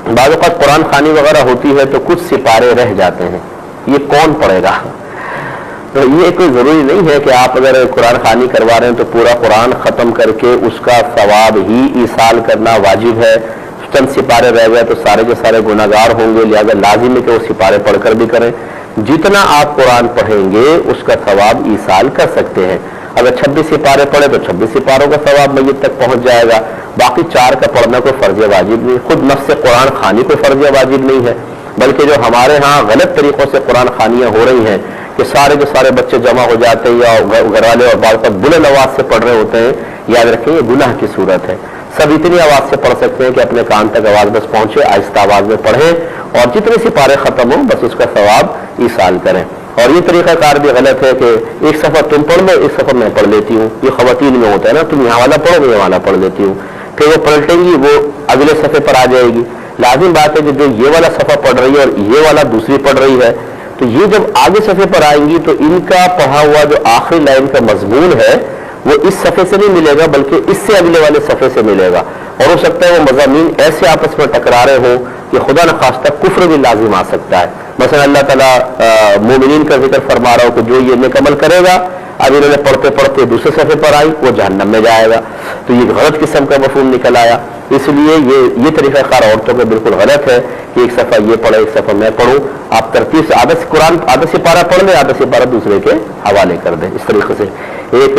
بعض اوقات قرآن خوانی وغیرہ ہوتی ہے تو کچھ سپارے رہ جاتے ہیں، یہ کون پڑھے گا؟ تو یہ کوئی ضروری نہیں ہے کہ آپ اگر قرآن خوانی کروا رہے ہیں تو پورا قرآن ختم کر کے اس کا ثواب ہی ایصال کرنا واجب ہے۔ چند سپارے رہ گئے تو سارے کے سارے گناہ گار ہوں گے، لہذا لازم ہے کہ وہ سپارے پڑھ کر بھی کریں۔ جتنا آپ قرآن پڑھیں گے اس کا ثواب ایصال کر سکتے ہیں۔ اگر 26 سپارے پڑھے تو 26 سپاروں کا ثواب میت تک پہنچ جائے گا، باقی 4 کا پڑھنا کوئی فرض واجب نہیں۔ خود نفس قرآن خوانی کوئی فرض واجب نہیں ہے، بلکہ جو ہمارے ہاں غلط طریقوں سے قرآن خوانیاں ہو رہی ہیں کہ سارے کے سارے بچے جمع ہو جاتے ہیں یا گھر والے اور بعض پر بلند آواز سے پڑھ رہے ہوتے ہیں، یاد رکھیں یہ گناہ کی صورت ہے۔ سب اتنی آواز سے پڑھ سکتے ہیں کہ اپنے کان تک آواز بس پہنچے، آہستہ آواز میں پڑھیں اور جتنے سپارے ختم ہوں بس اس کا ثواب ایصال کریں۔ اور یہ طریقہ کار بھی غلط ہے کہ ایک صفحہ تم پڑھ لو، ایک صفحہ میں پڑھ لیتی ہوں، یہ خواتین میں ہوتا ہے نا، تم یہاں والا پڑھو میں یہ والا پڑھ لیتی ہوں، پھر وہ پلٹیں گی وہ اگلے صفحے پر آ جائے گی۔ لازم بات ہے کہ جو یہ والا صفحہ پڑھ رہی ہے اور یہ والا دوسری پڑھ رہی ہے تو یہ جب آگے صفحے پر آئیں گی تو ان کا پڑھا ہوا جو آخری لائن کا مضمون ہے وہ اس صفحے سے نہیں ملے گا بلکہ اس سے اگلے والے صفحے سے ملے گا، اور ہو سکتا ہے وہ مضامین ایسے آپس میں ٹکرا رہے ہوں کہ خدا نخواستہ کفر بھی لازم آ سکتا ہے۔ مثلا اللہ تعالیٰ مومنین کا ذکر فرما رہا ہو کہ جو یہ نیک عمل کرے گا، اب انہوں نے پڑھتے پڑھتے دوسرے صفحے پر آئی وہ جہنم میں جائے گا، تو یہ غلط قسم کا مفہوم نکل آیا۔ اس لیے یہ طریقہ کار عورتوں کا بالکل غلط ہے کہ ایک صفحہ یہ پڑھے ایک صفحہ میں پڑھوں، آپ ترتیب سے آدھا قرآن آدھا سپارہ پڑھ لیں، آدھا سپارہ دوسرے کے حوالے کر دیں۔ اس طریقے سے ایک